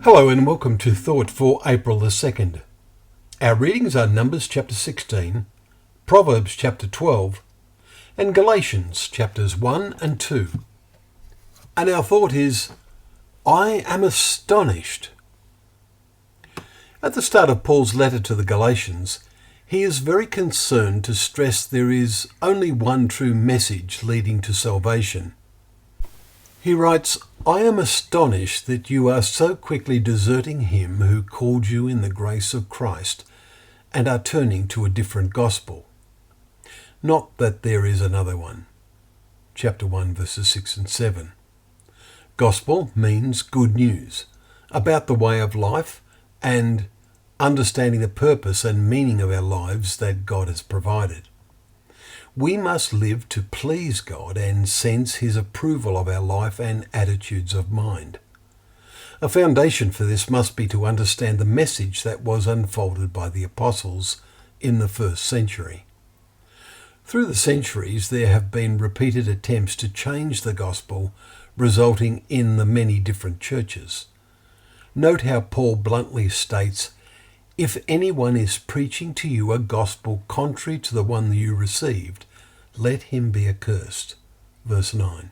Hello and welcome to Thought for April the 2nd. Our readings are Numbers chapter 16, Proverbs chapter 12, and Galatians chapters 1 and 2. And our thought is, I am astonished. At the start of Paul's letter to the Galatians, he is very concerned to stress there is only one true message leading to salvation. He writes, I am astonished that you are so quickly deserting him who called you in the grace of Christ and are turning to a different gospel. Not that there is another one. Chapter 1 verses 6 and 7. Gospel means good news about the way of life and understanding the purpose and meaning of our lives that God has provided. We must live to please God and sense his approval of our life and attitudes of mind. A foundation for this must be to understand the message that was unfolded by the apostles in the first century. Through the centuries, there have been repeated attempts to change the gospel, resulting in the many different churches. Note how Paul bluntly states, if anyone is preaching to you a gospel contrary to the one you received, let him be accursed. Verse 9.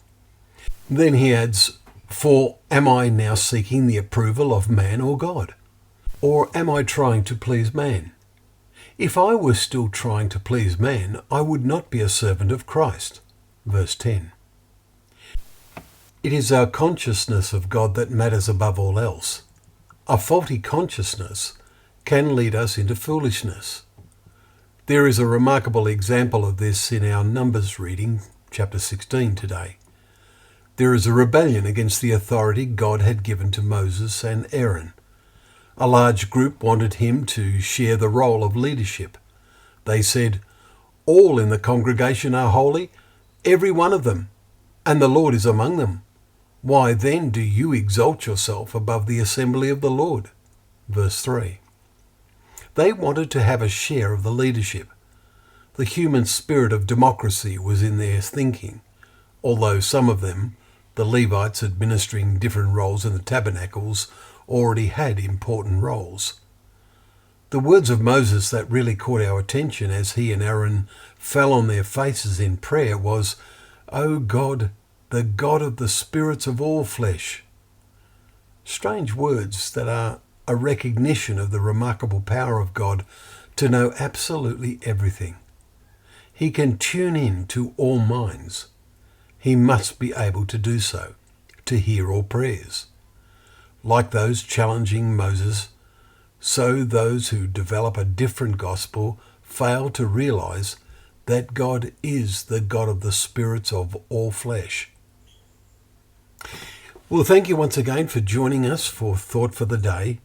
Then he adds, for am I now seeking the approval of man or God? Or am I trying to please man? If I were still trying to please man, I would not be a servant of Christ. Verse 10. It is our consciousness of God that matters above all else. A faulty consciousness can lead us into foolishness. There is a remarkable example of this in our Numbers reading, chapter 16 today. There is a rebellion against the authority God had given to Moses and Aaron. A large group wanted him to share the role of leadership. They said, all in the congregation are holy, every one of them, and the Lord is among them. Why then do you exalt yourself above the assembly of the Lord? Verse 3. They wanted to have a share of the leadership. The human spirit of democracy was in their thinking, although some of them, the Levites administering different roles in the tabernacles, already had important roles. The words of Moses that really caught our attention as he and Aaron fell on their faces in prayer was, O God, the God of the spirits of all flesh. Strange words that are a recognition of the remarkable power of God to know absolutely everything. He can tune in to all minds. He must be able to do so, to hear all prayers. Like those challenging Moses, so those who develop a different gospel fail to realize that God is the God of the spirits of all flesh. Well, thank you once again for joining us for Thought for the Day,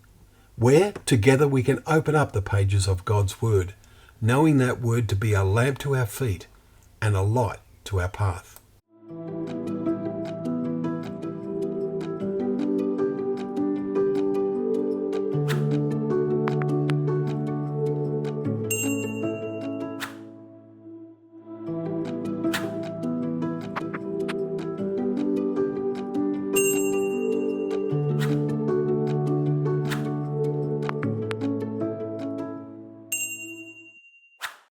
where together we can open up the pages of God's Word, knowing that Word to be a lamp to our feet and a light to our path.